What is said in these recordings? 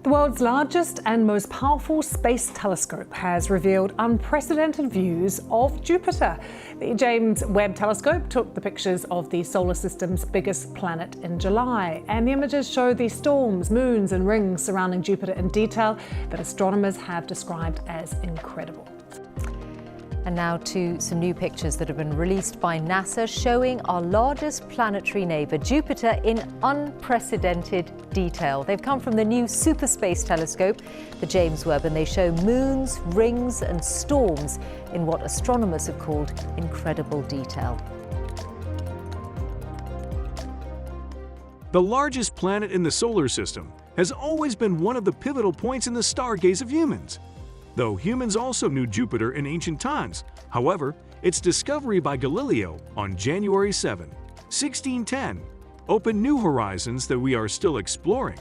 The world's largest and most powerful space telescope has revealed unprecedented views of Jupiter. The James Webb Telescope took the pictures of the solar system's biggest planet in July, and the images show the storms, moons and rings surrounding Jupiter in detail that astronomers have described as incredible. And now to some new pictures that have been released by NASA showing our largest planetary neighbour, Jupiter, in unprecedented detail. They've come from the new Super Space Telescope, the James Webb, and they show moons, rings and storms in what astronomers have called incredible detail. The largest planet in the solar system has always been one of the pivotal points in the stargaze of humans. Though humans also knew Jupiter in ancient times, however, its discovery by Galileo on January 7, 1610, opened new horizons that we are still exploring.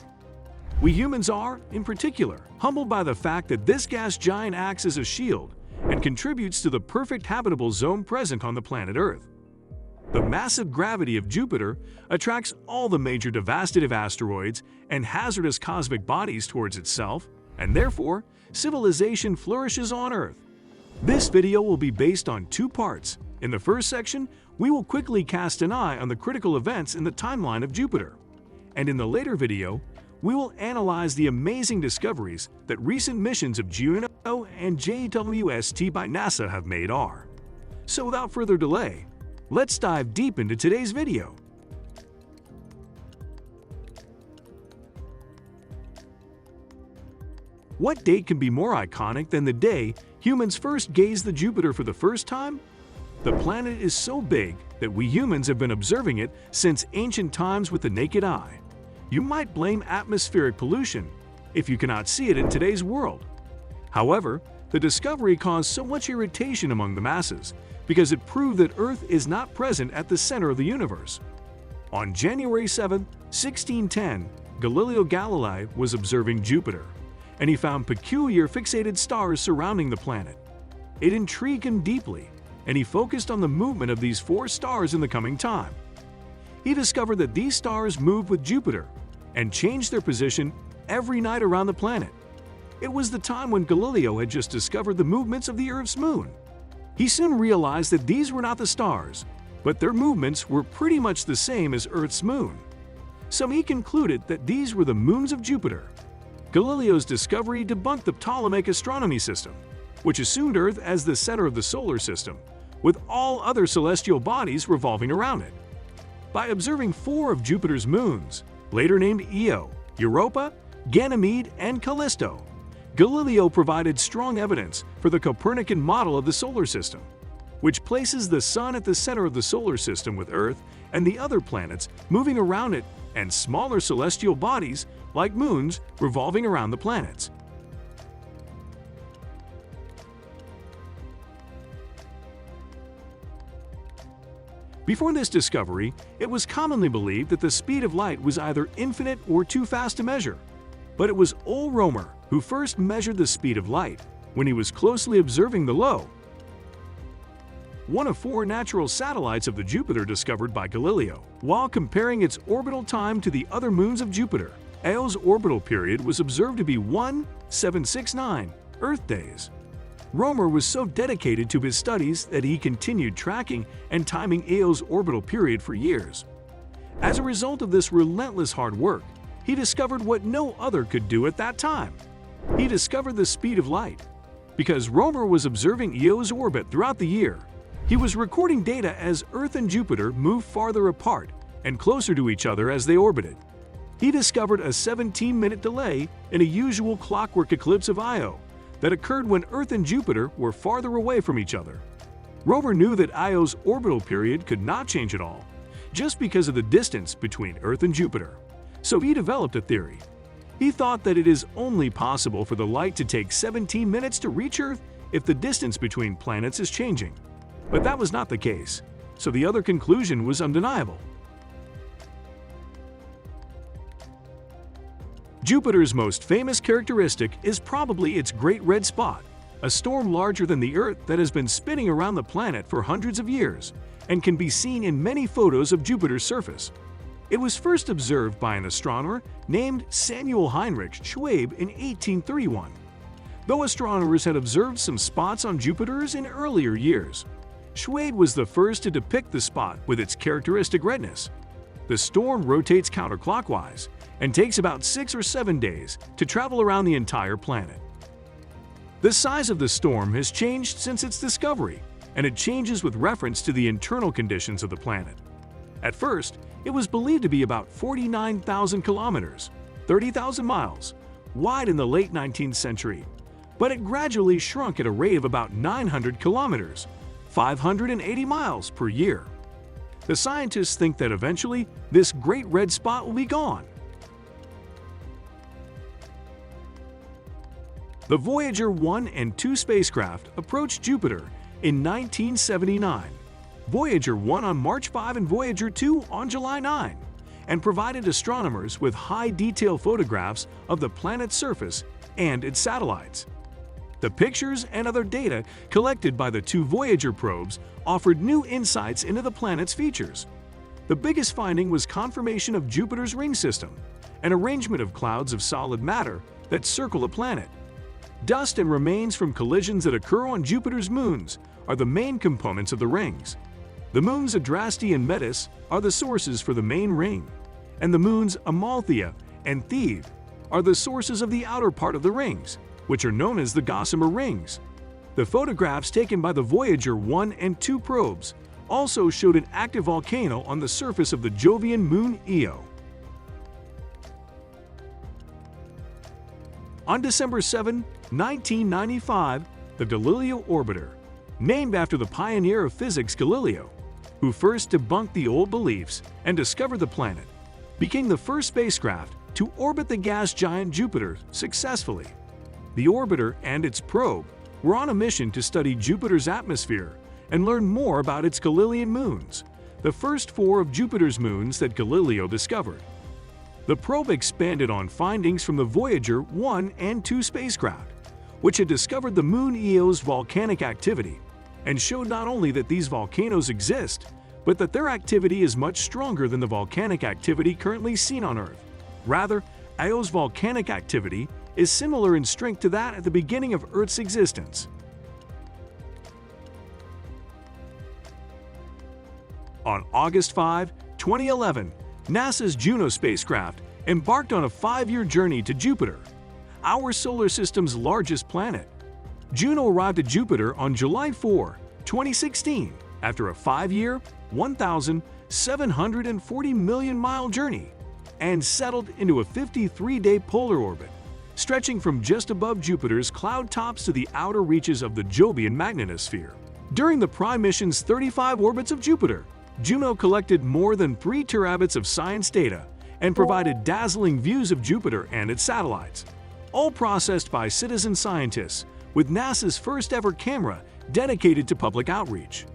We humans are, in particular, humbled by the fact that this gas giant acts as a shield and contributes to the perfect habitable zone present on the planet Earth. The massive gravity of Jupiter attracts all the major devastative asteroids and hazardous cosmic bodies towards itself, and therefore, civilization flourishes on Earth. This video will be based on two parts. In the first section, we will quickly cast an eye on the critical events in the timeline of Jupiter. And in the later video, we will analyze the amazing discoveries that recent missions of JUNO and JWST by NASA have made are. So without further delay, let's dive deep into today's video. What date can be more iconic than the day humans first gazed at Jupiter for the first time? The planet is so big that we humans have been observing it since ancient times with the naked eye. You might blame atmospheric pollution if you cannot see it in today's world. However, the discovery caused so much irritation among the masses because it proved that Earth is not present at the center of the universe. On January 7, 1610, Galileo Galilei was observing Jupiter, and he found peculiar fixated stars surrounding the planet. It intrigued him deeply, and he focused on the movement of these four stars in the coming time. He discovered that these stars moved with Jupiter and changed their position every night around the planet. It was the time when Galileo had just discovered the movements of the Earth's moon. He soon realized that these were not the stars, but their movements were pretty much the same as Earth's moon. So he concluded that these were the moons of Jupiter. Galileo's discovery debunked the Ptolemaic astronomy system, which assumed Earth as the center of the solar system, with all other celestial bodies revolving around it. By observing four of Jupiter's moons, later named Io, Europa, Ganymede, and Callisto, Galileo provided strong evidence for the Copernican model of the solar system, which places the Sun at the center of the solar system with Earth and the other planets moving around it and smaller celestial bodies like moons revolving around the planets. Before this discovery, it was commonly believed that the speed of light was either infinite or too fast to measure. But it was Ole Romer who first measured the speed of light when he was closely observing the LO, one of four natural satellites of the Jupiter discovered by Galileo. While comparing its orbital time to the other moons of Jupiter, Io's orbital period was observed to be 1,769 Earth days. Romer was so dedicated to his studies that he continued tracking and timing Io's orbital period for years. As a result of this relentless hard work, he discovered what no other could do at that time. He discovered the speed of light. Because Romer was observing Io's orbit throughout the year, he was recording data as Earth and Jupiter moved farther apart and closer to each other as they orbited. He discovered a 17-minute delay in a usual clockwork eclipse of Io that occurred when Earth and Jupiter were farther away from each other. Romer knew that Io's orbital period could not change at all, just because of the distance between Earth and Jupiter. So he developed a theory. He thought that it is only possible for the light to take 17 minutes to reach Earth if the distance between planets is changing. But that was not the case, so the other conclusion was undeniable. Jupiter's most famous characteristic is probably its Great Red Spot, a storm larger than the Earth that has been spinning around the planet for hundreds of years and can be seen in many photos of Jupiter's surface. It was first observed by an astronomer named Samuel Heinrich Schwabe in 1831. Though astronomers had observed some spots on Jupiter in earlier years, Schwabe was the first to depict the spot with its characteristic redness. The storm rotates counterclockwise and takes about 6 or 7 days to travel around the entire planet. The size of the storm has changed since its discovery, and it changes with reference to the internal conditions of the planet. At first, it was believed to be about 49,000 kilometers, 30,000 miles, wide in the late 19th century, but it gradually shrunk at a rate of about 900 kilometers, 580 miles per year. The scientists think that eventually this great red spot will be gone. The Voyager 1 and 2 spacecraft approached Jupiter in 1979, Voyager 1 on March 5 and Voyager 2 on July 9, and provided astronomers with high-detail photographs of the planet's surface and its satellites. The pictures and other data collected by the 2 Voyager probes offered new insights into the planet's features. The biggest finding was confirmation of Jupiter's ring system, an arrangement of clouds of solid matter that circle the planet. Dust and remains from collisions that occur on Jupiter's moons are the main components of the rings. The moons Adraste and Metis are the sources for the main ring, and the moons Amalthea and Thebe are the sources of the outer part of the rings, which are known as the Gossamer rings. The photographs taken by the Voyager 1 and 2 probes also showed an active volcano on the surface of the Jovian moon Io. On December 7, 1995, the Galileo orbiter, named after the pioneer of physics Galileo, who first debunked the old beliefs and discovered the planet, became the first spacecraft to orbit the gas giant Jupiter successfully. The orbiter and its probe were on a mission to study Jupiter's atmosphere and learn more about its Galilean moons, the first 4 of Jupiter's moons that Galileo discovered. The probe expanded on findings from the Voyager 1 and 2 spacecraft, which had discovered the moon Io's volcanic activity and showed not only that these volcanoes exist, but that their activity is much stronger than the volcanic activity currently seen on Earth. Rather, Io's volcanic activity is similar in strength to that at the beginning of Earth's existence. On August 5, 2011, NASA's JUNO spacecraft embarked on a 5-year journey to Jupiter, our solar system's largest planet. JUNO arrived at Jupiter on July 4, 2016, after a 5-year, 1,740 million-mile journey, and settled into a 53-day polar orbit, stretching from just above Jupiter's cloud tops to the outer reaches of the Jovian magnetosphere. During the Prime mission's 35 orbits of Jupiter, JUNO collected more than 3 terabits of science data and provided dazzling views of Jupiter and its satellites, all processed by citizen scientists with NASA's first-ever camera dedicated to public outreach.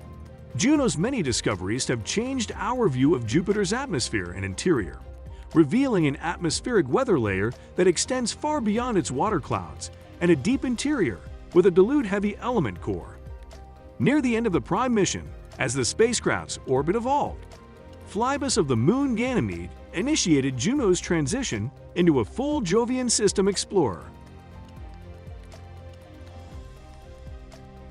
JUNO's many discoveries have changed our view of Jupiter's atmosphere and interior, revealing an atmospheric weather layer that extends far beyond its water clouds and a deep interior with a dilute-heavy element core. Near the end of the Prime mission, as the spacecraft's orbit evolved, Phlebas of the moon Ganymede initiated JUNO's transition into a full Jovian system explorer.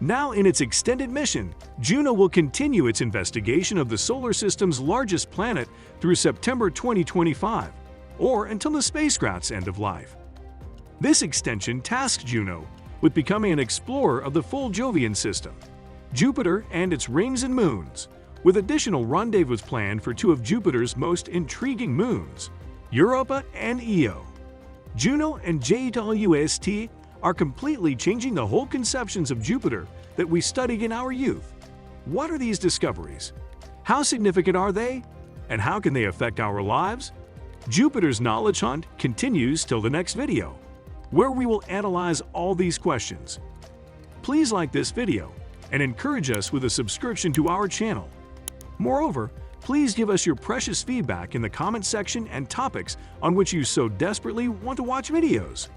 Now in its extended mission, JUNO will continue its investigation of the solar system's largest planet through September 2025, or until the spacecraft's end of life. This extension tasks JUNO with becoming an explorer of the full Jovian system, Jupiter and its rings and moons, with additional rendezvous planned for 2 of Jupiter's most intriguing moons, Europa and Io. JUNO and JWST are completely changing the whole conceptions of Jupiter that we studied in our youth. What are these discoveries? How significant are they? And how can they affect our lives? Jupiter's Knowledge Hunt continues till the next video, where we will analyze all these questions. Please like this video and encourage us with a subscription to our channel. Moreover, please give us your precious feedback in the comment section and topics on which you so desperately want to watch videos.